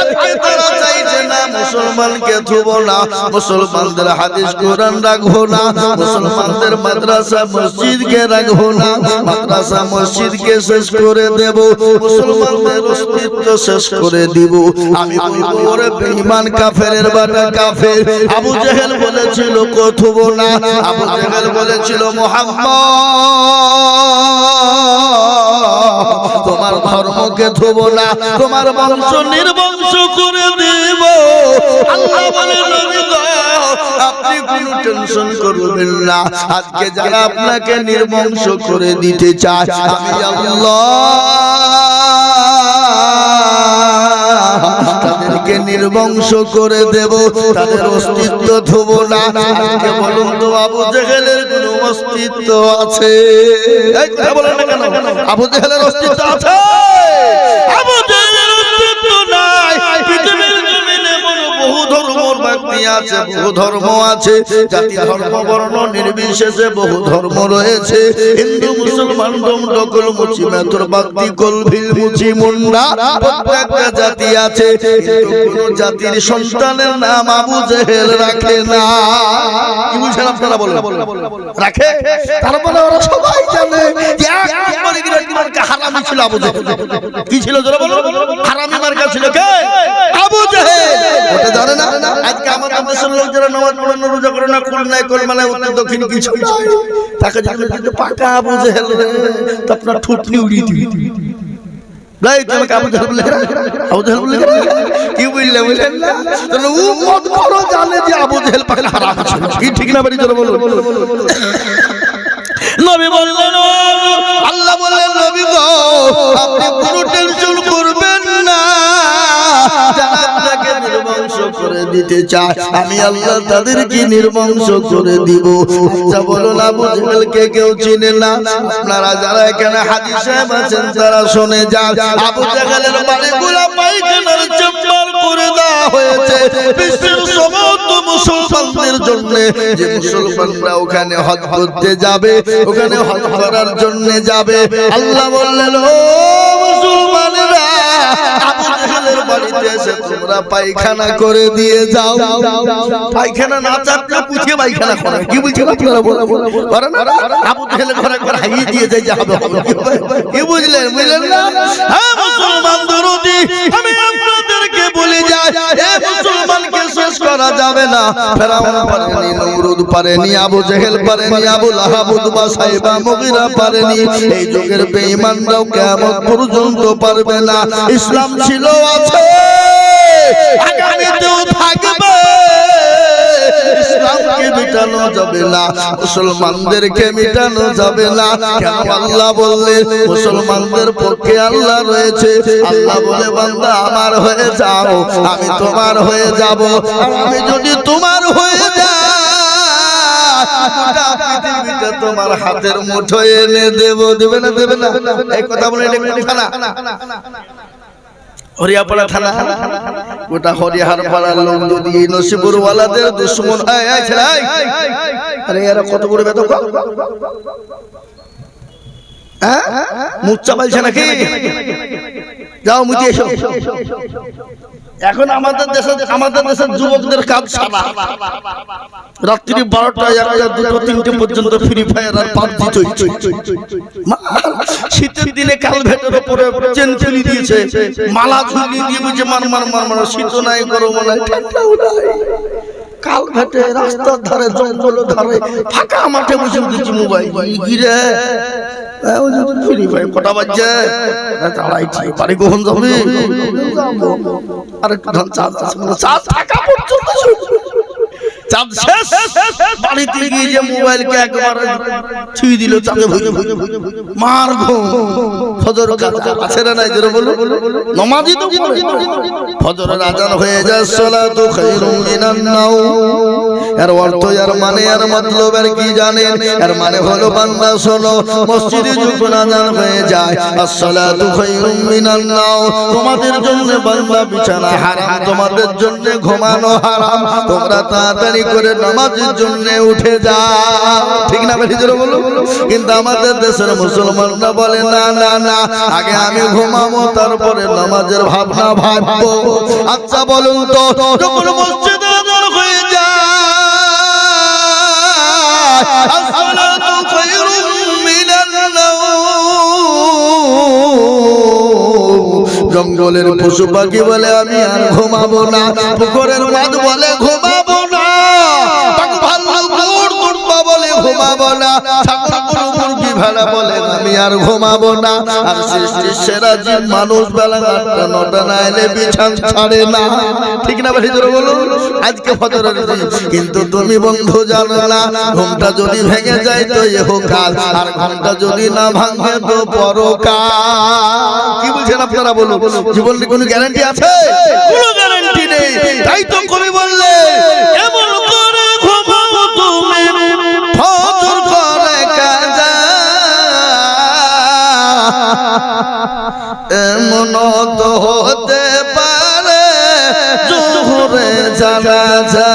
আজকে তারা চাইছে না মুসলমানকে ধুবো না, মুসলমানদের হাদিস কোরআন রাখবো না, মুসলমানদের মাদ্রাসা মসজিদকে রাখবো না, মাদ্রাসা মসজিদকে শেষ করে দেব, মুসলমানদের অস্তিত্ব শেষ করে দিব। আমি বলবো ওরে বেঈমান কাফেরের বাটা কাফের। আবু জেহেল বলেছিল ধুবো না, আবু জেহেল বলেছিল মুহাম্মদ তোমার ধর্মকে ধুবো না, তোমার বংশ নির্বংশ করে দেব। আল্লাহ বলে নবী গো আপনি কোনো টেনশন করবেন না, আজকে যারা আপনাকে নির্বংশ করে দিতে চায় আমি আল্লাহ তাদেরকে নির্বংশ করে দেব, তাদের অস্তিত্ব ধুব না। আজকে বলুন তো আবু জেহেলের কোনো অস্তিত্ব আছে? এই কথা বলেন না কেন? আবু জেহেলের অস্তিত্ব আছে? আবু জেহেলের অস্তিত্ব নাই। পৃথিবীর জমিনে বহু ধর্মের ব্যক্তি আছে, বহু ধর্ম আছে, জাতি ধর্ম বর্ণ নির্বিশেষে বহু ধর্ম রয়েছে। হিন্দু মুসলমান ডমডকল মুচি মেথর বাগদি কলভিল মুচি মুন্ডা প্রত্যেকটা জাতি আছে, কিন্তু কোন জাতির সন্তানের নাম আবু জেহেল রাখে না। কি বুঝছেন আপনারা বলেন? রাখে? তার মানে ওরা সবাই জানে যে এক নম্বরে গ্রেড মার্কা হারামি ছিল আবু জেহেল। কি ছিল জোরে বলুন? হারামি মার্কা ছিল কে? আবু জেহেল। ওটা জানে না? আজকে আমাদের দেশের লোক যারা নামাজ পড়ে না, রোজা করে না, কোন নাই কোন মানে উত্তর দক্ষিণ কিছু নাই, তাকে যদি পাকা আবু জেহেল তো আপনার ঠুটনি উড়িয়ে দিবি। গাই তুমি আবু জেহেল বলে, আবু জেহেল বলে কি বুঝলে? বুঝলেন না? তাহলে ও মত করো জানে যে আবু জেহেল পাকা হারাম ছিল। কি ঠিক না? বাড়ি জোরে বলুন। নবী বললেন, আল্লাহ বললেন নবী গো আপনি কোনো টেনশন করবেন না, যারা আপনাকে নির্বংশ করে দিতে চায় আমি আল্লাহ তাদেরকে নির্বংশ করে দিব। আচ্ছা বলুন আবু জেহেলকে কেউ চিনে না? আপনারা যারা এখানে হাজী সাহেব আছেন তারা শুনে যান, আবু জেহেলের বাড়িগুলো পায়খানার চেম্বার করে দেওয়া হয়েছে বিশ্বের সমস্ত মুসলমানদের জন্য। যে মুসলমানরা ওখানে হজ করতে যাবে, ওখানে হজ করার জন্য যাবে, আল্লাহ বললেন ও মুসলমানরা আবু জেহেলের বাড়িতে এসে তোমরা পায়খানা করে দিয়ে যাও। পায়খানা না চাপলে পুঁথিয়ে পায়খানা করে। কি বুঝছেন আপনারা? বলেন আবু জেহেল ঘরে ঘরে হাইয়ে দিয়ে যায় যাবে। কি বুঝলেন? বুঝলেন না? হ্যাঁ মুসলমান দরদি আমি আপনাদেরকে বলে যাই, এ মুসলমানকে শেষ করা যাবে না। ফেরাউন পারেনি, নমরুদ পারেনি, আবু জেহেল পারেনি, আবু লাহাব, উতবা, সাইবা, মুগীরা পারেনি। এই যুগের বেঈমানরাও কিয়ামত পর্যন্ত পারবে না। ইসলাম ছিল, আছে, আগামীতেও থাকবে। ইসলামকে মিটানো যাবে না, মুসলমানদেরকে মিটানো যাবে না। কেন? আল্লাহ বললেন মুসলমানদের পক্ষে আল্লাহ রয়েছে। আল্লাহ বলে বান্দা আমার হয়ে যাও, আমি তোমার হয়ে যাব। আমি যদি তোমার হয়ে যাই গোটা পৃথিবীটা তোমার হাতের মুঠোয় এনে দেব। দেবে না? দেবে না? এই কথা বলে থানা হরিয়াপাড়া থানা, গোটা হরিহার পাড়ার লোক যদি নসিবুর ওয়ালাদের দুশ্মন। আরে এরা কত বড় বেদ, মুখ চাপাইছে নাকি? যাও মুচি এসো। এখন আমাদের দেশের যুবকদের কাজ সারা রাত্রি 12টা 1টা 2টো 3টে পর্যন্ত ফ্রি ফায়ার আর পাবজি চলছে। শীতের দিনে কাল ভেটের উপরে চেন চুলি দিয়েছে, মালা ঝুলিয়ে দিয়ে বুঝে মার মার মার মার। শীত নাই, গরম নাই, ঠান্ডাও নাই। কাল ভেটে রাস্তার ধারে, জঙ্গলের ধারে, ফাঁকা মাঠে বসে উঠেছি মোবাইল গিরে। ফ্রি ফায়ার কটা বাজছে? বাড়ি কখন যাবে? আর একটু ধান চাঁদ চাঁদ থাকা পর্যন্ত চাঁদ শেষ। বাড়িতে গিয়ে যে মোবাইলকে একবার ছুঁয়ে দিল চাঁদে ভুজে মার ঘুম। ফজর আছে না নাই? জোরে বলো। নামাজি তো ফজরের আজান হয়ে যায়, সালাতু খায়রুম মিনান নাওম। এর অর্থ, এর মানে, এর মতলব এর কি জানেন? এর মানে হলো বান্দা শোনো, মসজিদে যখন আজান হয়ে যায় আসসালাতু খায়রুম মিনান নাওম, তোমাদের জন্য বান্দা বিছানা হারাম, তোমাদের জন্য ঘুমানো হারাম। তোমরা তাড়াতাড়ি করে নামাজের জন্য উঠে যাও। ঠিক না? বেশি জোরে বলো। কিন্তু আমাদের দেশের মুসলমানরা বলে না না না, না, আগে আমি ঘুমাবো তারপরে নামাজের ভাবনা ভাববো। আচ্ছা বলুন তো, যখন মসজিদে আযান হয়ে যায়, আসসালাতু খায়রুম মিনান নাওম, জঙ্গলের পশু পাখি বলে আমি আর ঘুমাবো না, পুকুরের মাছ বলে ঘুমাবো না, বলে ঘুমাবো না, মুরগি ভেড়া বলে আমি আর ঘুমাবো না। আর সৃষ্টির সেরা জীব মানুষ বেলা 8টা 9টা না এলে বিছান ছাড়ে না, ঠিক না ভাই? জোরে বলুন। আজকে ফজরের দিন, কিন্তু তুমি বন্ধু জানো না, ঘুমটা যদি ভেঙে যায় তো ইহকাল, আর ঘুমটা যদি না ভাঙে তো পরকাল। কি বুঝেন আপনারা বলুন? জীবনের কোনো গ্যারান্টি আছে? কোনো গ্যারান্টি নেই। তাই তো কবি বললে, এমন করে ঘুমাবো তুমি ফজর করে কাজা, এমন তো হতে পারে জোহরে জানাজা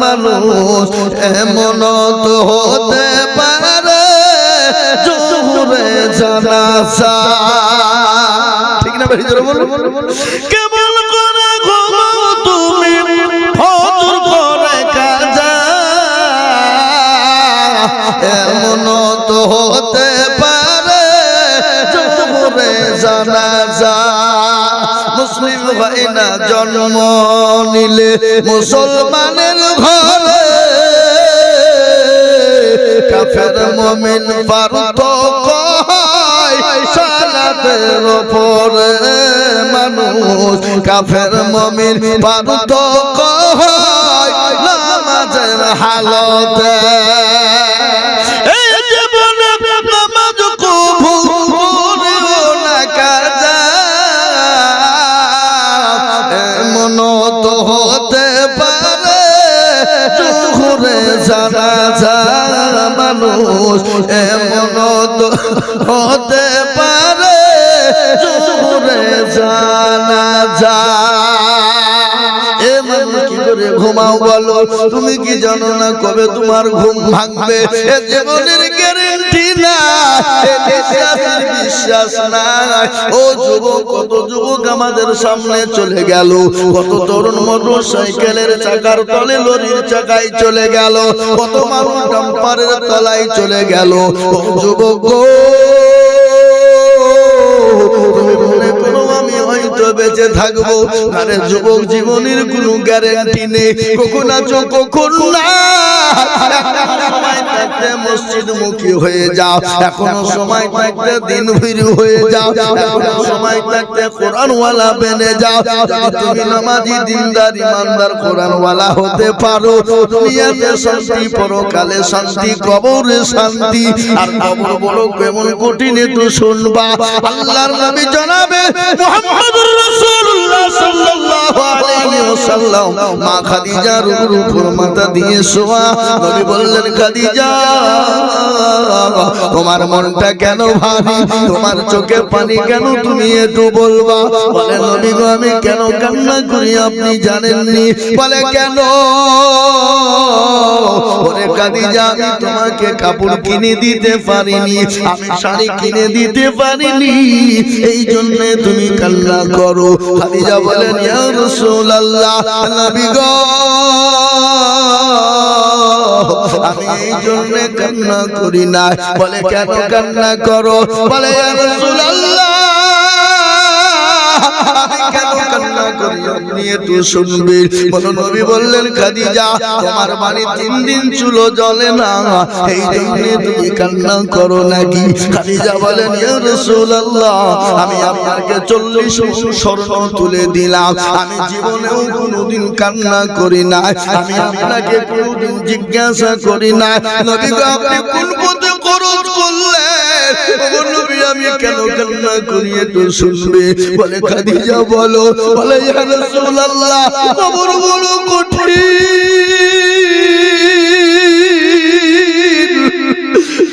মানুষ, এমন তো হতে পারে জোহরে জানাজা, ঠিক না ভাই? জোরে বলুন। কেমন করে ঘুমাও তুমি ফজর করে কাজা, এমন তো হতে পারে জোহরে জানাজা। মুসলিম হয় না জন্ম নিলে মুসলমানের ঘরে, কাফের মুমিন পার্থক্য হয় সালাতের উপরে মানুষ, কাফের মুমিন পার্থক্য হয় নামাজের হালতে। হতে পারে জোহরে জানাজা মানুষ, এমন তো হতে পারে জোহরে জানাজা। কি করে ঘুমাও বলো? তুমি কি জানো না কবে তোমার ঘুম ভাঙবে? এ জীবনের গ্যারান্টি না, বিশ্বাস নাই। ও যুবক, কত যুবক আমাদের সামনে চলে গেল, কত তরুণ মোটর সাইকেলের চাকার তলে লরির চাকায় চলে গেল, কত মানুষ ডাম্পারের তলায় চলে গেল। ও যুবক, তুমি মনে করো আমি হয়তো বেঁচে থাকবো, আরে যুবক, জীবনের কোনো গ্যারান্টি নেই। কখন আছো কখন না। সময় থাকতে মসজিদ মুখী হয়ে যাও, এখনো সময় থাকতে দিন ভীরু হয়ে যাও, এখনো সময় থাকতে কোরআনওয়ালা বেনে যাও। তুমি নামাজি দিনদার ইমানদার কোরআনওয়ালা হতে পারো, দুনিয়াতে শান্তি, পরকালে শান্তি, কবরে শান্তি। আর কবর বড় কেমন কঠিন একটু শুনবা। আল্লাহর নবী জনাবে মুহাম্মদুর রাসূলুল্লাহ সাল্লাল্লাহু আলাইহি ওয়াসাল্লাম মা খাদিজার উপর মাথা দিয়ে শোয়া। নবী বললেন, খাদিজা তোমার মনটা কেন ভারী, তোমার চোখে পানি কেন, তুমি একটু বলবা? বলে, নবী গো আমি কেন কান্না করি আপনি জানেননি? বলে, কেন? ওরে খাদিজা, আমি তোমাকে কাপড় কিনে দিতে পারিনি, আমি শাড়ি কিনে দিতে পারিনি, এই জন্য তুমি কান্না করো। খাদিজা বলেন, ইয়া রাসূলুল্লাহ, নবী গো আমি এই জন্য কান্না করি না। বলে, কেন কান্না করো? বলে, ইয়া রাসূলুল্লাহ আমি কেন কান্না করি আপনি একটু শুনবেন। বলো, নবী বললেন, খাদিজা তোমার বাড়ি 3 দিন চুলো জ্বলে না, এই জন্য তুমি কান্না করো নাকি? খাদিজা বলেন, ইয়া রাসূলুল্লাহ আমি আপনাকে 40 স্বর্ণ তুলে দিলাম, আমি জীবনেও কোনোদিন কান্না করি না, আমি আপনাকে কোনোদিন জিজ্ঞাসা করি না নবী গো আপনি কোন পথে খরচ করলেন? নবী আমি কেন কান্না করি একটু শুনবে। বলে, খাদিজা বলো। বলে, ইয়া রাসূলুল্লাহ কবর বড় কঠিন,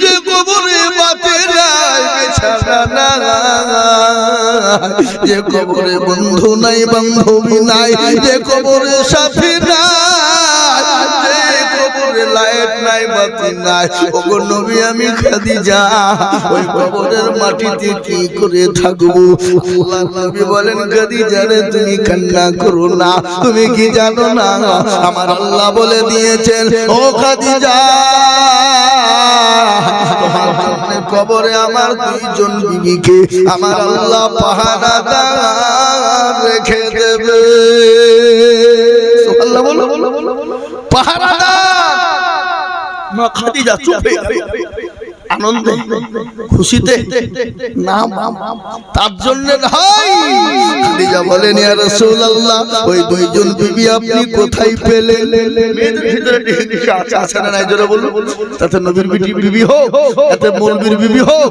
যে কবরে বাতে নাই বিছানা নাই, যে কবরে বন্ধু নাই বান্ধবী নাই, যে কবরে সাথী নাই, যে কবরে লাই লাইট নাই বাতি নাই। ওগো নবী আমি খাদিজা ওই কবরের মাটিতে কি করে থাকবো? আল্লাহর নবী বলেন খাদিজা রে তুমি কান্না করো না, তুমি কি জানো না আমার আল্লাহ বলে দিয়েছেন ও খাদিজা তোমার জন্য কবরে আমার দুইজন বিবিকে আমার আল্লাহ পাহারাদার রেখে দেবে। সুবহানাল্লাহ বলো, পাহারাদার। মা খাদিজা চুপ হয়ে গেল আনন্দে খুশিতে না তার জন্য ভাই। খাদিজা বলেন ইয়া রাসূলুল্লাহ ওই দুইজন বিবি আপনি কোথায় পেলেন? মেয়েদের ভিতরে আছে না নাই জোরে বলুন। তাতে নবীর বিবি হোক, তাতে মৌলবীর বিবি হোক,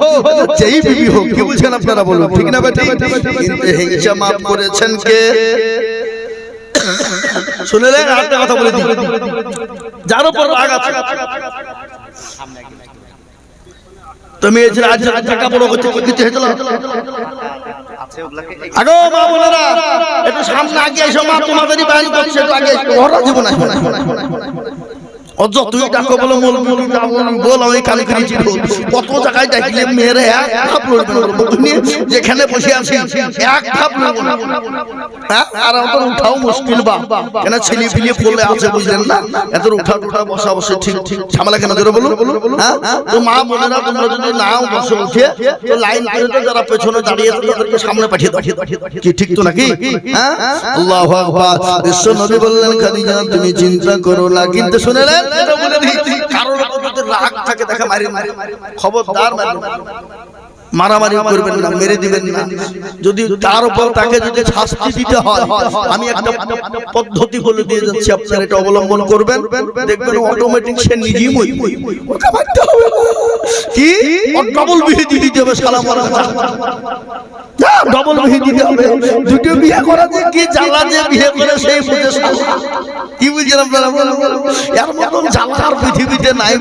যেই বিবি হোক, কি বুঝেন আপনারা বলুন ঠিক না ভাই? কিন্তু হিংসা মাফ করেছেন কে? শুনলেন? একটা কথা বলে দিই, যার উপর রাগ আছে তুমি এই যে আজ টাকা বড় করতে করতে হয়েছিল আগো মা বোনেরা একটু সামনে আগে এসো, মা তোমাদেরই বাইরে করছে, একটু আগে এসো। ওরা জীবন আসবে না অজ তুই ডাকো বলো মৌলবি বল আমি কালি করেছি কত জায়গায় ডাকলে মেরে এক ধাপ লড়বে না, যেখানে বসে আছি এক ধাপ লড়বে না। আর আমাদের উঠাও মুশকিল বা কেন ছেলে ফিলিয়ে পড়লে আছে বুঝলেন না, এত উঠা উঠা বসা বসে ঠিক ঠিক ঝামেলা কেন ধরে বলুন। হ্যাঁ তো মা বোনেরা তোমরা যদি নাও বসে উঠে তো লাইন ধরে যারা পেছনে দাঁড়িয়ে আছে তাদেরকে সামনে পাঠিয়ে দাও, কি ঠিক তো নাকি? হ্যাঁ আল্লাহু আকবার। বিশ্ব নবী বললেন খাদিজা তুমি চিন্তা করো না, কিন্তু শুনেলেন কারোর উপর রাগ থাকে দেখা মারি খবরদার মারামারি করবেন না, মেরে দিবেন না। যদি তার উপর তাকে যদি শাস্তি দিতে হয় আমি একটা পদ্ধতি বলে দিয়ে যাচ্ছি, আপনারা এটা অবলম্বন করবেন, দেখবেন অটোমেটিক সে নিজেই মরবে। ওটা মারতে হবে কি ডবল বিহি দিয়ে দিতে হবে, সালাম ডবল বিহি দিতে হবে। দুটো বিয়ে করা যে কি জ্বালা, যে বিয়ে করে সেই বুঝে কি বুঝলেন আপনারা? এর মতন জ্বালা আর পৃথিবীতে নাই,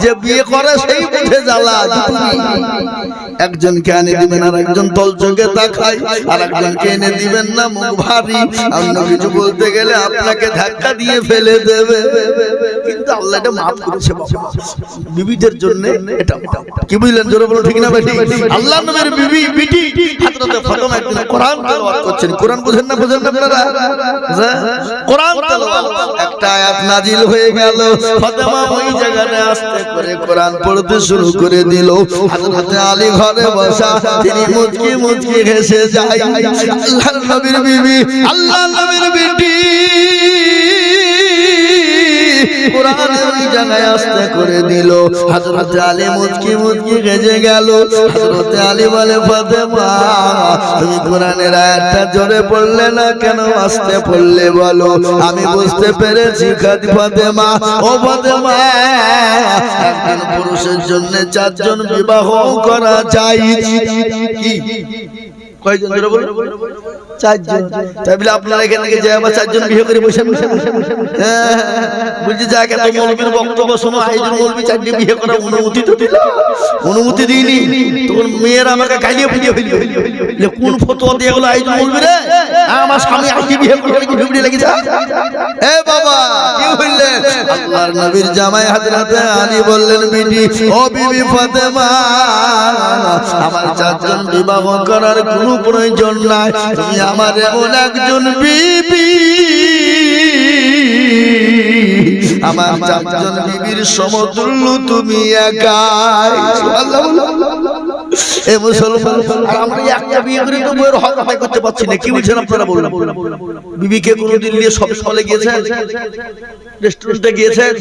যে বিয়ে করে সেই বুঝে জ্বালা। একজনকে এনে দিবেন আর একজন তল চোখে তাকায়, আর একজনকে এনে দিবেন না মুখ ভারী, অন্য কিছু বলতে গেলে আপনাকে ধাক্কা দিয়ে ফেলে দেবে। কিন্তু আল্লাহ এটা মাফ করেছে বিবিদের জন্য, এটা কি বুঝলেন? জোরে বলো ঠিক না ভাই? আল্লাহর নবীর বিবি বিটি হযরত ফাতেমা একদিন কোরআন তেলাওয়াত করছেন। কোরআন বুঝেন না আপনারা? কোরআন তেলাওয়াত একটা আয়াত নাজিল হয়ে গেল, ফাতেমা ওই জায়গাতে আস্তে করে কোরআন পড়তে শুরু করে দিল। হযরত আলী ঘরে বসা, তিনি মুচকি মুচকি হেসে যায়। আল্লাহর নবীর বিবি, আল্লাহর নবীর বিটি কোরআনের ওই জায়গায় আস্তে করে দিল। হযরত আলী মুচকি মুচকি হেসে গেল। হযরত আলী বলে ফাতেমা তুমি কোরআনের আয়াতটা জোরে পড়লে না কেন, আস্তে পড়লে বলো? আমি বুঝতে পেরেছি ফাতেমা, ও ফাতেমা একজন পুরুষের জন্য চারজন বিবাহ করা যায়। কি কয়জন জোরে বলুন? চারজন। তাই বলে আপনারা এখান থেকে যে আবার চারজন বিয়ে করে বসে বলছি যাক এত মৌলবীর বক্তব্য শোনো, আইজুল মৌলবী চারটি বিয়ে করার অনুমতি তো দিল, অনুমতি দিইনি। তখন মেয়েরা আমাকে গালিয়ে বুঝিয়ে ফেলবে, কোন ফতোয়া দিয়ে গেল আইজুল মৌলবী রে? আমার স্বামী আইজি বিয়ে করে কি ঢুকড়ি লেগে যায়? এ বাবা কি হইলে? আল্লাহর নবীর জামাই হযরত আলী বললেন বিবি, ও বিবি ফাতেমা আমার চারজন বিবাহ করার কোনো প্রয়োজন নাই, তুমি আমার এমন একজন বিবি, আমার চারজন বিবির সমতুল্য তুমি একাই। এ মুসলমান আমরা একটা বিয়ে করে তো বইয়ের হক আদায় করতে পারছি না, কি বলছেন আপনারা? বলুন বিবিকে কোনোদিন নিয়ে সব ফলে গিয়েছেন, রেস্টুরেন্টে গিয়েছেন,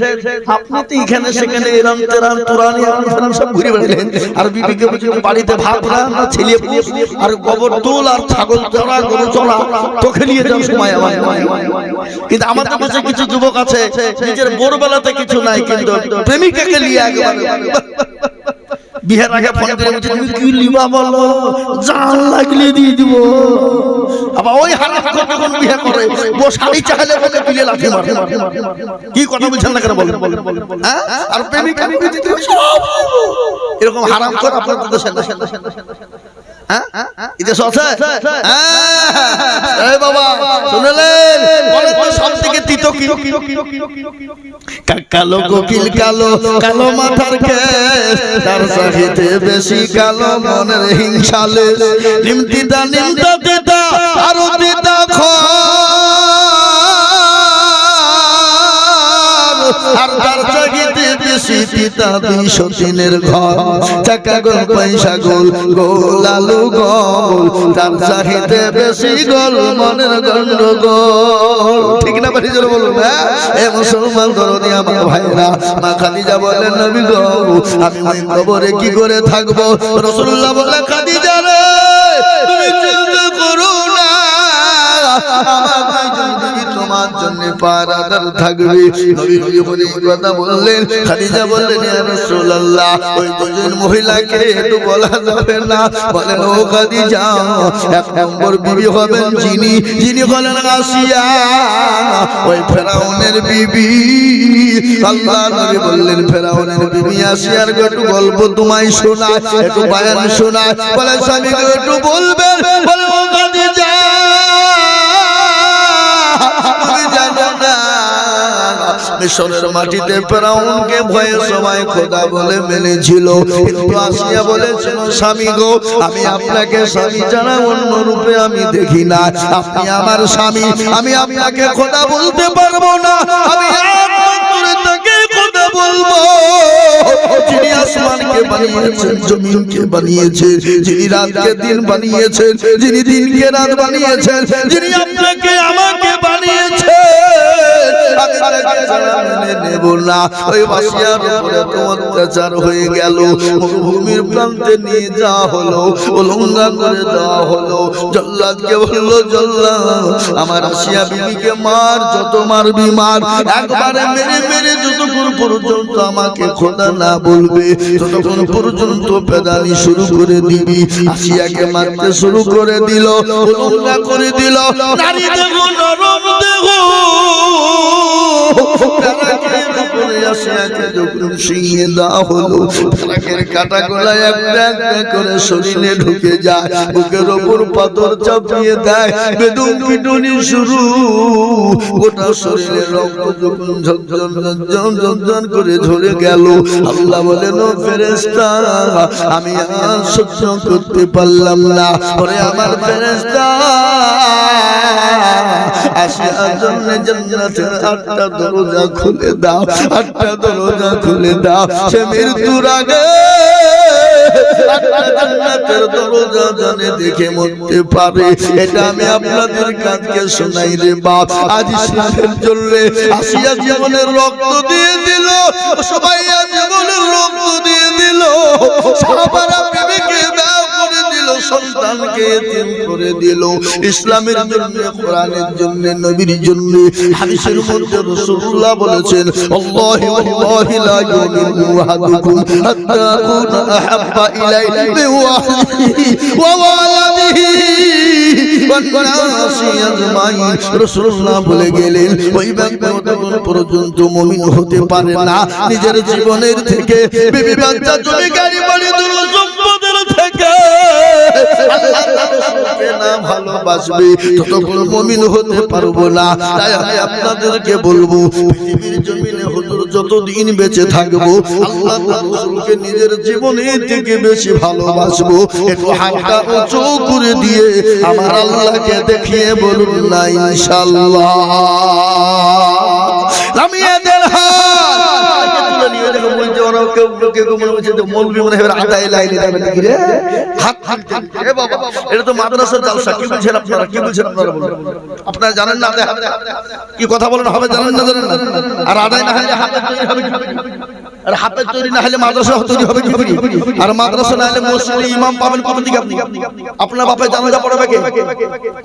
আপনি তো এখানে সেখানে এরম তেরাম তোরানি ফেরাম সব ঘুরে বেড়ালেন, আর বিবিকে বাড়িতে ভাত রান্না ছেলে আর গোবর তোল আর ছাগল চড়া গরু চড়া তোকে নিয়ে যাওয়ার সময় আমার। কিন্তু আমাদের কাছে কিছু যুবক আছে নিজের ভোরবেলাতে কিছু নাই, কিন্তু প্রেমিকাকে নিয়ে একেবারে বিয়ের আগে ফোন করে বলছে তুমি কি লিবা বলো, জান লাগলে দিয়ে দিব। আবার ওই হারাম যখন বিয়ে করে ও শাড়ি চাইলে বলে তুলে লাঠি মারে। কি কথা বলছেন না কেন বলেন? হ্যাঁ আর প্রেমিকা এরকম হারাম করে আপনাদের দেশে ইতিহাস আছে বাবা শুনলেন সব থেকে তিতো কি কালো কোকিল কালো কালো মাথার কেশ তার চাহিতে বেশি কালো মনের হিংসালে নিমতিতা নিমতা তিতা আরো তিতা আর তার চাহিতে বেশি তিতা 203 ঘর টাকা গোল পয়সা গোল গোল আলু গোল তার চাহিতে বেশি গোল মনের গন্ডগোল ঠিক না বাড়ি জোরে বলুন এ মুসলমান দরদি আমার ভাইরা মা খাদিজা বলেন নবী গো আমি ওই কবরে কি করে থাকবো রাসূলুল্লাহ বলে খাদিজা রে তুমি চিন্তা করো না আমার ভাই যদি তোমার জন্য পারাদার থাকবে নবী যখন এই কথা বললেন খাদিজা বললেন ইয়া রাসূলুল্লাহ ওই দুজন মহিলাকে একটু বলা যাবে না বলেন ও খাদিজা এক নম্বর বিবি হবেন যিনি হলেন আসিয়া ওই ফেরাউনের বিবি আল্লাহ নবী বললেন ফেরাউনের বিবি আসিয়ার একটু গল্প তোমায় শোনায় একটু বয়ান শোনায় বলে স্বামীকে একটু বলবেন বলে ও খাদিজা মিশরের মাটিতে ফেরাউনকে ভয়ে সবাই খোদা বলে মেনেছিল কিন্তু আসিয়া বলেছিল স্বামী গো আমি আপনাকে স্বামী ছাড়া অন্য রূপে আমি দেখি না আপনি আমার স্বামী আমি আপনাকে খোদা বলতে পারবো না আমি আপনাকে খোদা বলবো যিনি আসমানকে বানিয়েছেন জমিনকে বানিয়েছেন যিনি রাতকে দিন বানিয়েছেন যিনি দিনকে রাত বানিয়েছেন যিনি আপনাকে আমাকে বানিয়েছেন আমি তাকে ছাড়া মেনে নেব না ওই বাসিয়ার উপরে অত্যাচার হয়ে গেল মরুভূমির প্রান্তে নিয়ে যাওয়া হলো উলঙ্গা করে দেওয়া হলো জল্লাদকে বললো জল্লাদ আমার আসিয়া বিবিকে মার যত মারবি মার একবারে মেরে মেরে যতক্ষণ পর্যন্ত আমাকে খোদা না বলবে ততক্ষণ পর্যন্ত পেদানি শুরু করে দিবি আসিয়াকে মারতে শুরু করে দিল উলঙ্গা করে দিল নারী দেহ নরম দেহ শরীরে ঢুকে যায় বুকের ওপর পাথর চাপিয়ে দেয় বেদম পিটুনি শুরু গোটা শরীরে রক্ত যখন ঝরঝর করে ঝরে গেল আল্লাহ বলেন ও ফেরেশতা আমি আর সহ্য করতে পারলাম না পরে আমার ফেরেশতা আসিয়ার জন্য জান্নাতের 8টা দরজা খুলে দাও 8টা দরজা খুলে দাও সে মৃত্যুর আগে 8টা জান্নাতের দরজা জানে দেখে মরতে পারে এটা আমি আপনাদের কাছে শোনাই রে বাপ আজ ইসলামের জন্য আসিয়া জীবনের রক্ত দিয়ে দিল সবাই জীবনের রক্ত দিয়ে দিল সাহাবারা বিবিকে দাও করে দিল সন্তানকে এতিম করে দিল ইসলামের জন্য কোরআনের জন্য নবীর জন্য হাদিসের মধ্যে রাসূলুল্লাহ বলেছেন আল্লাহি ওয়াল্লাহি লা ইউমিনু আহাদুকুম হাত্তা আকুনা আহাব্বা ইলাইহি মিন ওয়াহদিহি ওয়া ওয়ালাদিহি ওয়ান নাসি আজমাইন রাসূলুল্লাহ বলে গেলেন ওই ব্যক্তি যতক্ষণ পর্যন্ত মুমিন হতে পারে না নিজের জীবনের থেকে বিবি বাচ্চা জমি গাড়ি বাড়ি দুল সম্পদের থেকে আল্লাহ তাআলাকে না ভালোবাসবে ততক্ষণ মুমিন হতে পারবো না তাই আমি আপনাদেরকে বলবো পৃথিবীর জমিনে হুজুর যতদিন বেঁচে থাকবো আল্লাহ তাআলার রাসূলকে নিজের জীবনের থেকে বেশি ভালোবাসবো একটু হাতটা উঁচু করে দিয়ে আমার আল্লাহকে দেখিয়ে বলুন না ইনশাআল্লাহ নামিয়ে দেন হাত তুলে নিয়ে দেখো বলতে ওরা কেউ মনে হচ্ছে যে মৌলভী মনে হয় আদায় লাইনে যাবে নাকি রে হাত এ বাবা এটা তো মাদ্রাসার জালসা কি বলছেন আপনারা বলুন আপনারা জানেন না কি কথা বলেন হবে জানেন না আর আদায় না হলে হাতে তৈরি হবে আর হাতে তৈরি না হলে মাদ্রাসা তৈরি হবে কি আর মাদ্রাসা না হলে মসজিদে ইমাম পাবেন কত দিকে আপনি আপনার বাপের জানাজা পড়াবে কে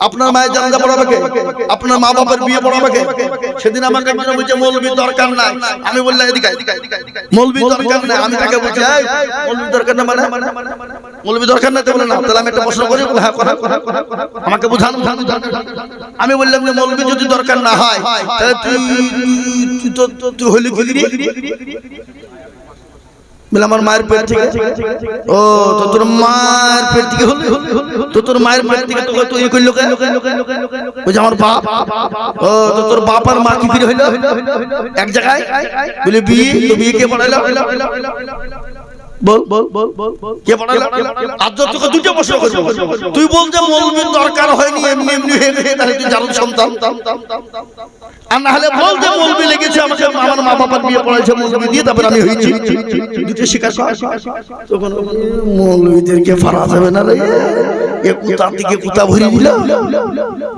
আপনার মায়ের জানাজা পড়াবে কে আপনার মা বাবার বিয়ে পড়াবে কে সেদিন আমাকে একজন বলছে মৌলবী দরকার নাই আমি বললাম এদিকে মৌলবী দরকার নাই আমি তাকে বলছি এই মৌলবী দরকার না মানে মৌলবী দরকার না তো বলে না তাহলে আমি একটা প্রশ্ন করি হ্যাঁ কথা আমাকে বুঝান আমি বললাম যে মৌলবী যদি দরকার না হয় তাহলে তুই হলি কি বলে আমার মায়ের পেট থেকে। ও তো তোর মায়ের পেট থেকে হলো, তো তোর মায়ের পেট থেকে তো তুই কইলো কেন? ওই যে আমার বাপ। ও তো তোর বাপ আর মা কি ফিরে হইলো এক জায়গায়? বলে বিয়ে, তো বিয়ে কে পড়াইলো? বল বল বল বল কে পড়াইলো? আজ তোকে দুটো প্রশ্ন করব, তুই বল যে মৌলবীর দরকার হয়নি, এমনি এমনি হয়ে গেছে, তাহলে তুই জারুল সন্তান। আর না হলে বল যে মৌলবী লেগেছে আমাকে, আমার মা বাবার বিয়ে পড়াইছে মৌলবী দিয়ে, তারপর আমি হয়েছি। দুটো স্বীকার কর। তখন মৌলবীদেরকে ফারা যাবে না রে, এ কুতা থেকে কুতা ভরি দিল।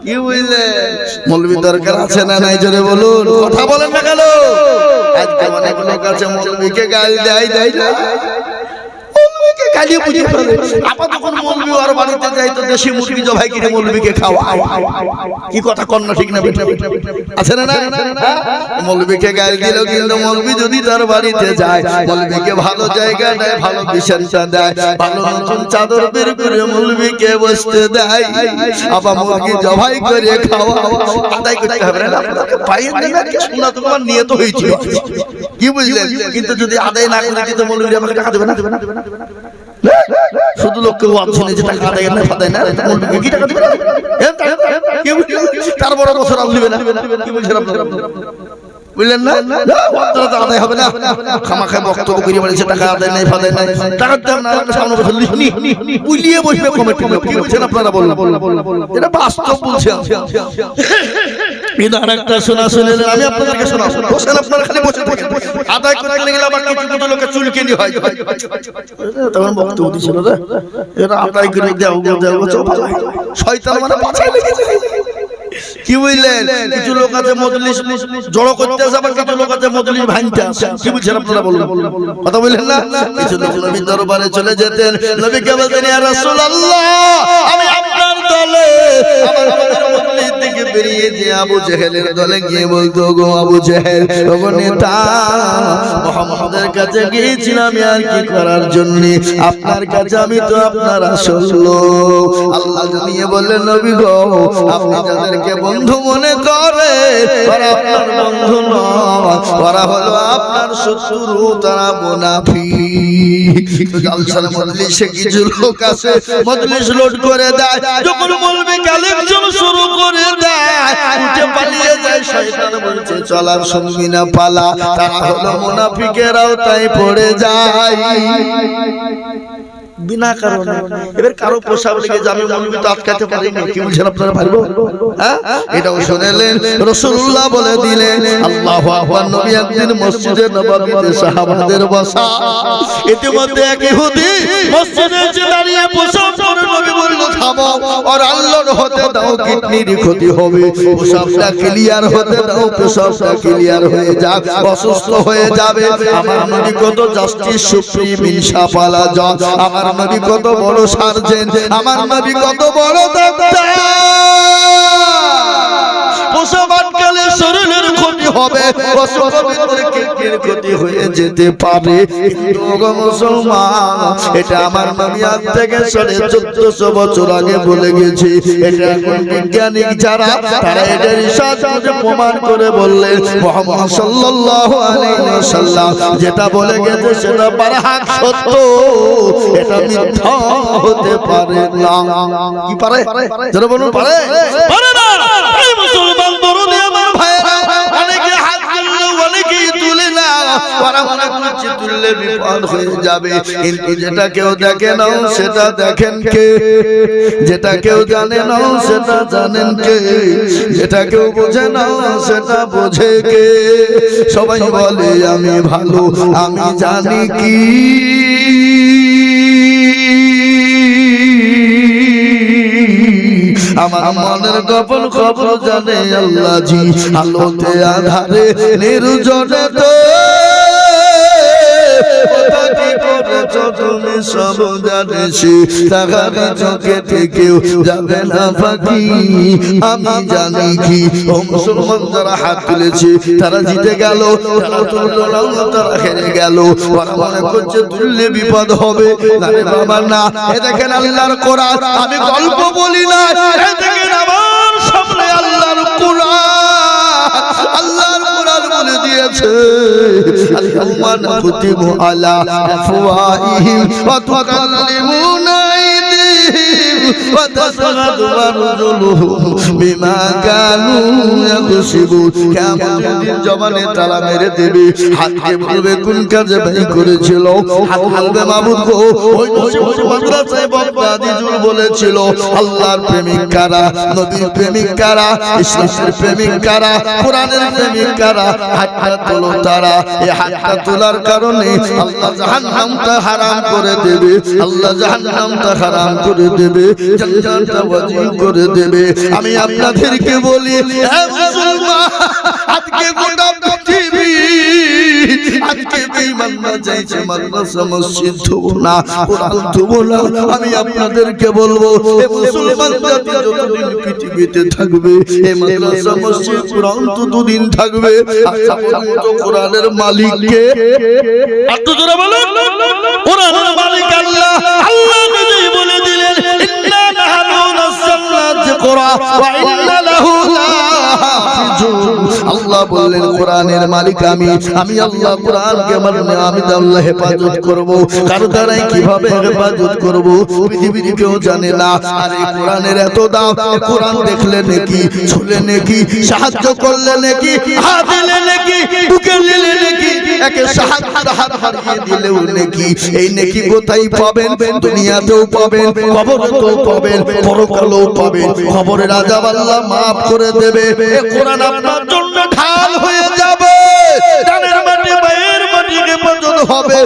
কি বুঝলে মৌলবীর দরকার আছে না নাই জোরে বলুন, কথা বলেন না কেন? আজকে অনেক লোক আছে মৌলবীকে গাল দেয় দেয় না, মৌলবীকে গালি বুঝে ফেলে। আবার যখন মৌলবী আর বাড়িতে যাই তো দেশি মুরগি জবাই কিনে মৌলবীকে খাওয়া। কি কথা কন না ঠিক না বেটা? আছে না না? মৌলবীকে গাল দিল, কিন্তু মৌলবী যদি তার বাড়িতে যায় মৌলবীকে ভালো জায়গা দেয়, ভালো বিছানা দেয়, ভালো নতুন চাদর বের করে মৌলবীকে বসতে দেয়, আবার মুরগি জবাই করে খাওয়া। আদায় করতে হবে না, পাইয়ে না শোনা তোমার নিয়ত হয়েছিল। কি বুঝলেন? কিন্তু যদি আদায় না করে দিতে মৌলবী আমাকে টাকা দেবে না, শুধু লোককে ওয়াজ শুনে যে টাকা আদায় না ফাদায় না, মৌলবীকে কি টাকা দেবে না? তার বড় বছর আর দিবে না। কি বলছেন আপনারা? বুঝলেন না? ওয়াজটা আদায় হবে না, খামাখা বক্তব্য করে বলেছে টাকা আদায় নাই ফাদায় নাই, টাকা দেন না, সামনে বছর লিখনি উলিয়ে বসবে কমিটি। কি বলছেন আপনারা? বলুন, এটা বাস্তব বলছি। আরেকটা শোনা শুনে আমি আপনাদেরকে শোনাবো, বসেন আপনারা, খালি বসে থাকেন। আদায় করতে গেলে আবার কিছু কিছু লোকে চুলকেনি হয়, তখন বক্তব্য দিছিল রে, এটা আদায় করে দাও শয়তান মানে পাছায় লেগেছে। কি বুঝলেন? কিছু লোক আছে মজলিস জড়ো করতে আসে, আবার কিছু লোক আছে মজলিস ভাঙতে আসে। কি বুঝছেন আপনারা? বলুন, কথা বললেন না? কিছু লোক নবীর দরবারে চলে যেতেন, নবীকে বলতেন ইয়া রাসূলুল্লাহ আমি আপনার দলে, আমার মজলিস থেকে বেরিয়ে যে আবু জেহেলের দলে গিয়ে বলতো, গো আবু জেহেল, ওগো নেতা, মুহাম্মদের কাছে গিয়েছিলাম আর কি করার জন্য, আপনার কাছে আমি তো আপনার আসল লোক। আল্লাহ জানিয়ে বললেন নবী গো, আপনি যাদেরকে বন্ধু মনে করে ওরা আপনার বন্ধু নয়, ওরা হলো আপনার শত্রু, তারা মুনাফিক। জালসার মজলিসে কিছু লোক আছে মজলিস লোড করে দেয়, যখন মৌলবী কালেকশন শুরু করে দেয় উঠে পালিয়ে যায়। শয়তান বলছে চলার শুনবি না, পালা। তারা হলো মুনাফিকেরাও তাই পড়ে যায় বিনা কারণে। এবার কারো পোশাক লেগে যে আমি মৌলবী তো আটকাতে পারি না। কি বলছেন আপনারা? পারবো? হ্যাঁ, এটাও শুনেলেন, রাসূলুল্লাহ বলে দিলেন। আল্লাহু আকবার। নবী একদিন মসজিদে নববীতে সাহাবাদের বসা, ইতিমধ্যে এক ইহুদি মসজিদে এসে দাঁড়িয়ে পোশাক পরে নবী বলল থামো, আর আল্লাহর হতে দাও, কিডনির ক্ষতি হবে, পোশাকটা ক্লিয়ার হতে দাও, পোশাকটা ক্লিয়ার হয়ে যাক, অসুস্থ হয়ে যাবে। আমার নবী কত জাস্টিস সুপ্রিম ইনসাফ আলা জজ, আমার নবী কত বড় সার্জেন্ট, আমার নবী কত বড় ডাক্তার। পোশাক আটকালে শরীরের ক্ষতি হবে, পোশাকের ভিতরে কিডনির ক্ষতি হয়ে যেতে পারে। কিন্তু ওগো মুসলমান, এটা আমার নবী আজ থেকে 1450 বছর আগে বলে গেছে। এটা এখন বিজ্ঞানিক যারা, তারা এটা রিসার্চ করে প্রমাণ করে বললেন মুহাম্মদ সাল্লাল্লাহু আলাইহি ওয়াসাল্লাম যেটা বলে গেছে সেটা বারহাক সত্য, এটা মিথ্যা হতে পারে না। কি পারে? যারা বলুন পারে? পারে না। এই মুসলমান দরদি আমার ভাইরা, অনেকে হাত তুললে অনেকেই তুলে না, ওরা মনে করছে তুললে বিপদ হয়ে যাবে। কিন্তু যেটা কেউ দেখে না সেটা দেখেন কে? যেটা কেউ জানে না সেটা জানেন কে? যেটা কেউ বোঝে না সেটা বোঝে কে? সবাই বলে আমি ভালো, আমি জানি কি আমার মনের গোপন খবর জানে আল্লাহ জি। আলোতে আধারে নির্জনে তো তুমি সব জানিছি, তাহার চোখে থেকেও যাবে না ফাঁকি, আমি জানি কি। ও মুসলমান, যারা হাত তুলেছে তারা জিতে গেল, তারা হেরে গেল। ওরা মনে করছে তুললে বিপদ হবে। না রে বাবা না, এ দেখেন আল্লাহর কোরআন, আমি গল্প বলি না, এ দেখেন আমার সামনে আল্লাহর কোরআন। আল্লাহর কোরআন বলে দিয়ে দিয়েছে আল-ইয়াওমা নাখতিমু আলা আফওয়াহিহিম ওয়া তুকাল্লিমুনা আইদিহিম ওয়া তাশহাদু আরজুলুহুম বিমা কানু ইয়াকসিবুন। কিয়ামতের দিন জবানে তালা মেরে দেবে, হাতকে বলবে কোন কাজে ব্যয় করেছিল, হাত বলবে মাবুদ গো ওই মাদ্রাসায় বক্তাদিজুল বলেছিল আল্লাহর প্রেমিক কারা, নবীর প্রেমিক কারা, ইসলামের প্রেমিক কারা, কোরআনের প্রেমিক কারা, হাতটা তোলো তারা। এই হাতটা তোলার কারণে আল্লাহ জাহান্নামটা হারাম করে দেবে, আল্লাহ জাহান্নামটা হারাম করে দেবে, জান্নাতটা ওয়াজিব করে দেবে। আমি আপনাদেরকে বলি হে মুসলমান, আজকে গোটা পৃথিবী আজকে বেঈমানরা চাইছে মাদ্রাসা মসজিদ ধোবো না, কোরআন ধোবো না। আমি আপনাদেরকে বলবো এ মুসলমান জাতি যতদিন পৃথিবীতে থাকবে এই মাদ্রাসা মসজিদ কোরআন তো দুদিন থাকবে। আচ্ছা বলুন তো কোরআনের মালিক কে? একটু জোরে বলুন। কোরআনের মালিক আল্লাহ। আল্লাহ নিজেই বলে দিলেন ইন্না নাহনু নাযালনা যিকরা ওয়া ইন্না লাহু লাহাফিজুন। আল্লাহ বললেন কোরআনের মালিক আমি, আমি আল্লাহ কোরআনকে মানে আমি আল্লাহ হেফাজত করব। কার দ্বারাই কিভাবে হেফাজত করব পৃথিবীর কেউ জানে না। আর এই কোরআনের এত দাম, কোরআন দেখলে নাকি, ছুলে নাকি, সাহায্য করলে নাকি, হাত দিলে নাকি, বুকে দিলে নাকি, একে সাহায্যের হাত হারিয়ে দিলেও নাকি। এই নাকি কোথায় পাবেন? দুনিয়াতেও পাবেন, কবরেও পাবেন, পরকালেও পাবেন। খবরের আযাব আল্লাহ maaf করে দেবে। এই কোরআন আপনার জন্য ঢাল হয়ে যাবে। ডানের মাটি বাইরের মাটিকে পর্যন্ত হবে।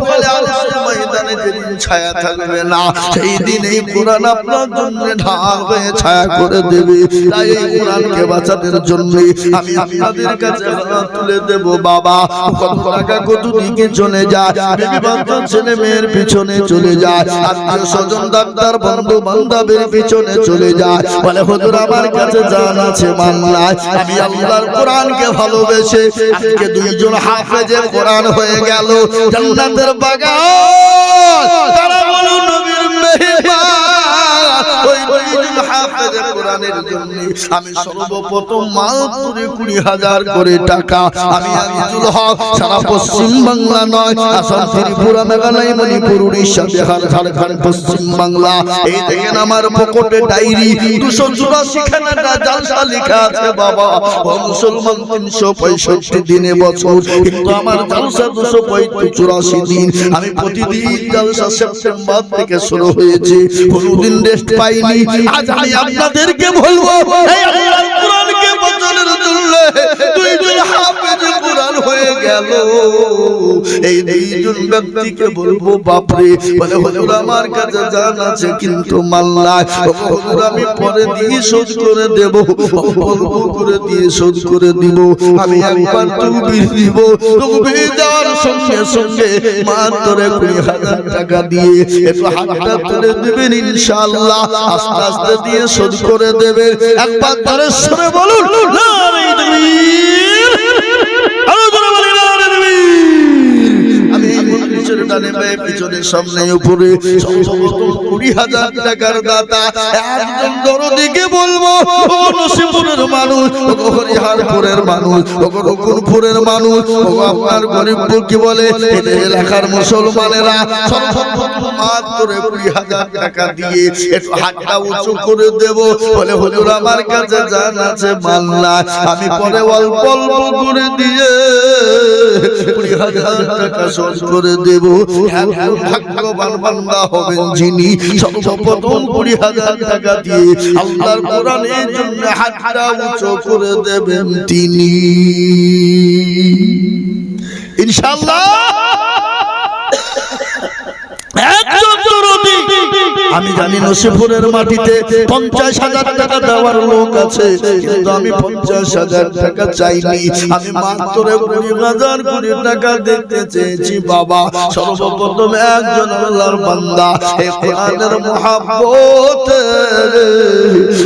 বলে আল্লাহর ময়দানে যেদিন ছায়া থাকবে না, সেই দিন এই কোরআন আপনার জন্য ঢাল হয়ে ছায়া করে দেবে। তাই এই কোরআনকে বাঁচানোর জন্য আমি আপনাদের কাছে হাত তুলে দেব। বাবা কত টাকা কত দিকে চলে যায়, বিবি বাচ্চা ছেলে মেয়ের পিছনে চলে যায়, আত্মীয় স্বজন ডাক্তার বন্ধু বান্ধবের পিছনে চলে যায়। বলে হুজুর আমার কাছে জান আছে মান নাই। আমি আল্লাহর কোরআনকে ভালোবেসে আজকে দুইজন হাফেজে কোরআন হয়ে গেল জান্নাতের বাগান। তারা বলো নবীর মেহমান। ওই দুইজন হাফেজে কোরআনের জন্য আমি সর্বপ্রথম মাত্র 20,000 করে টাকা আমি আজিজুল হক সারা পশ্চিম বাংলা নয়, আসাম, ত্রিপুরা, মেঘালয়, মণিপুর, উড়িষ্যা, বিহার, ঝাড়খণ্ড, পশ্চিম বাংলা, এই দেখেন আমার পকেটে ডায়েরি 284 খানা জালসা লেখা আছে। বাবা ও মুসলমান 365 দিনে বছর, কিন্তু আমার জালসা 284 দিন। আমি প্রতিদিন জালসা সেপ্টেম্বর থেকে শুরু হয়েছে, কোনদিন রেস্ট পাইনি। আজ আমি আপনাদেরকে বলবো এই আল্লাহর কোরআনকে বাঁচানোর জন্য দুইজন হাফেজ কোরআন হয়ে গেল। এই দুইজন ব্যক্তিকে বলবো বাপরে, বলে হুজুর আমার কাছে জান আছে কিন্তু মাল নাই। হুজুর আমি পরে দিয়ে শোধ করে দেব, বলবো করে দিয়ে শোধ করে দিব। আমি একবার তকবীর দিব, তকবীর দেওয়ার সঙ্গে সঙ্গে মাত্র 20,000 টাকা দিয়ে একটু হাতটা তুলে দেবেন ইনশাআল্লাহ। আস্তে আস্তে দিয়ে শোধ করে দেবে। একবার ধরে শুনে বলুন নারে তাকবীর, আরো জোরে বলুন নারে তাকবীর। আমি পিছনে ডানে বায়ে পিছনে সামনে উপরে সর্বপ্রথম 20,000 টাকার দাতা একজন দরদিকে বলবো ও নসিপুরের মানুষ, ও হরিহরপুরের মানুষ, ও রঘুপুরের মানুষ, ও আপনার গরিবপুর কি বলে এই এলাকার মুসলমানেরা সর্বপ্রথম মাত্র 20,000 টাকা দিয়ে একটু হাতটা উঁচু করে দেব। বলে হুজুর আমার কাছে জান আছে মাল নাই, আমি পরে অল্প অল্প করে দিয়ে 20,000 টাকা শোধ করে দেব। ভাগ্যবান বান্দা হবেন যিনি সর্বপ্রথম 20,000 টাকা দিয়ে আল্লাহর কোরআনের জন্য হাতটা উঁচু করে দেবেন তিনি ইনশাআল্লাহ। আমি জানি নসিপুরের মাটিতে 50,000 টাকা দেওয়ার লোক আছে, কিন্তু আমি 50,000 টাকা চাইনি। আমি মাত্র 20,000 টাকা দেখতে চেয়েছি। বাবা সর্বপ্রথম একজন আল্লাহর বান্দা এই কোরআনের মহব্বত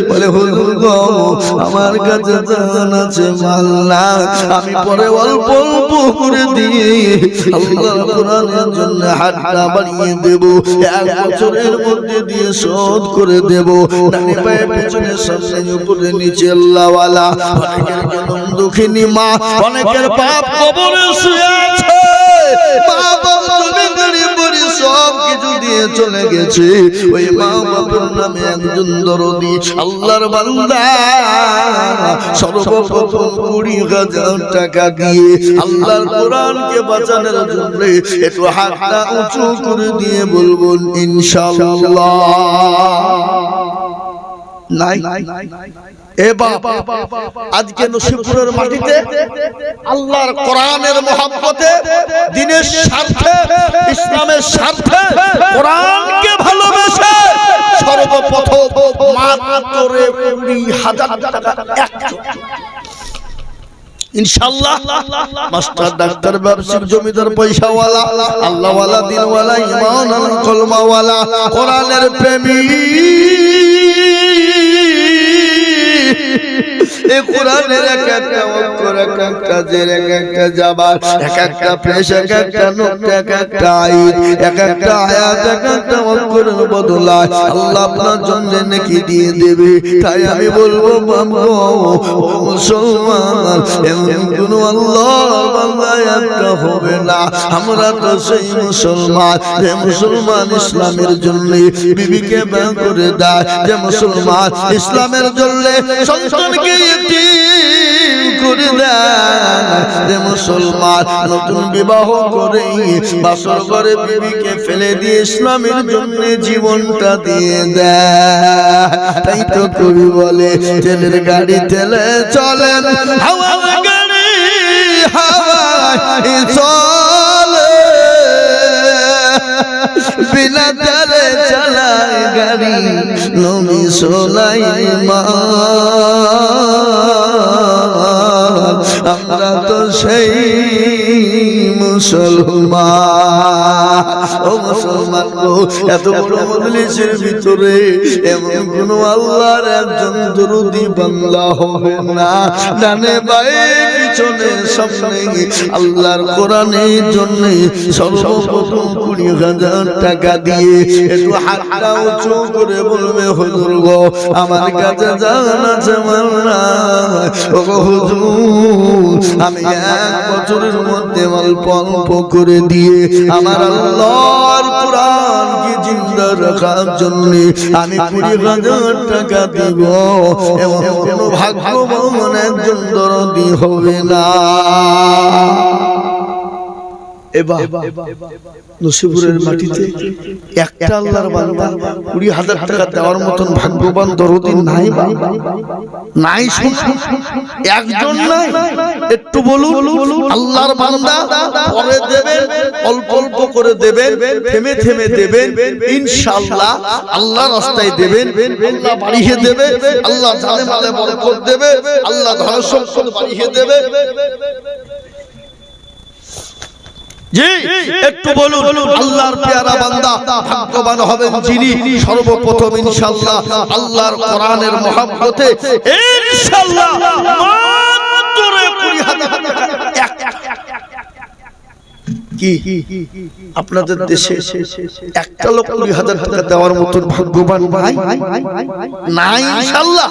বলে হুজুর গো আমার কাছে জান আছে মাল নাই, আমি পরে অল্প অল্প করে দিয়ে আল্লাহর কোরআনের জন্য হাতটা বাড়িয়ে দেব। 1 বছরের মধ্যে মধ্যে দিয়ে শোধ করে দেব। ডানে পায়ে পেছনে সামনে উপরে নিচে আল্লাহওয়ালা। অনেকের জনম দুঃখিনী মা, অনেকের বাপ কবরে শুয়ে আছে, মা বাপ জমিদারি পরি সব কিছু দিয়ে চলে গেছে। ওই মা বাবার নামে একজন দরদি আল্লাহর বান্দা সর্বপ্রথম 20,000 টাকা দিয়ে আল্লাহর কোরআনকে বাঁচানোর জন্য একটু হাতটা উঁচু করে দিয়ে বলবেন ইনশাআল্লাহ। নাই এ বাপ, আজকে নসিবপুরের মাটিতে আল্লাহর কোরআনের মহব্বতে, দ্বীনের স্বার্থে, ইসলামের স্বার্থে, কোরআনকে ভালোবেসে সর্বপ্রথম মাত্র 20,000 টাকা ইনশাআল্লাহ মাস্টার ডাক্তার ব্যবসায়িক জমিদার পয়সাওয়ালা আল্লাহওয়ালা দিনওয়ালা ঈমান কলমাওয়ালা কোরআনের প্রেমী এই কোরআনের এক একটা অক্ষর, এক একটা জের, এক একটা জাবার, এক একটা পেশ, এক একটা নুক্তা, এক একটা আয়াত, এক একটা আয়াত, এক একটা অক্ষরের বদলায় আল্লাহ আপনার জন্য নেকি দিয়ে দেবে। তাই আমি বলবো বাবা ও মুসলমান, এমন কোন আল্লাহর বান্দা একটা হবে না। আমরা তো সেই মুসলমান যে মুসলমান ইসলামের জন্য বিবিকে বের করে দেয়, যে মুসলমান ইসলামের জন্য সন্তানকে করে দেয়, যে মুসলমান নতুন বিবাহ করে বাসর ঘরে বিবিকে ফেলে দিয়ে ইসলামের জন্য জীবনটা দিয়ে দেয়। তাই তো কবি বলে তেলের গাড়ি তেলে চলে, হাওয়া গাড়ি হাওয়ায় চলে, বিনা তেলে চালায় গাড়ি নবী সুলাইমান। আমরা তো সেই মুসলমান। ও মুসলমান গো, এত বড় মজলিসের ভিতরে এমন কোন আল্লাহর একজন দরুদি বান্দা হবে না। ডানে বায়ে পিছনে সামনে আল্লাহর কোরআনের জন্য সর্বপ্রথম 20,000 টাকা দিয়ে একটু হাতটা উঁচু করে বলবে হুজুর গো আমার কাছে জান আছে মাল্লা, ও হুজুর আমি 1 বছরের মধ্যে অল্প অল্প করে দিয়ে আমার আল্লাহর কোরআনকে জিন্দা রাখার জন্য আমি 20,000 টাকা দিব। এমন কোন ভাগ্যবান একজন দরদি হবে না। এবার নসিবপুরের মাটিতে একটা আল্লাহর বান্দা 20,000 টাকা দেওয়ার মতন ভাগ্যবান দরদি নাই, নাই একজন নাই। একটু বলুন আল্লাহর বান্দা পরে দেবেন, অল্প অল্প করে দেবেন, থেমে থেমে দেবেন, ইনশাআল্লাহ আল্লাহর রাস্তায় দেবেন, আল্লাহ বাড়িয়ে দেবে, আল্লাহ জানে মালে বরকত দেবে, আল্লাহ ধন সম্পদ বাড়িয়ে দেবে। জি একটু বলুন আল্লাহর পেয়ারা বান্দা ভাগ্যবান হবেন যিনি সর্বপ্রথম ইনশাআল্লাহ আল্লাহর কোরআনের মহব্বতে ইনশাআল্লাহ মাত্র 20,000 টাকা। কি আপনাদের দেশে একটা লোক 20,000 টাকা দেওয়ার মতন ভাগ্যবান নাই? নাই ইনশাআল্লাহ।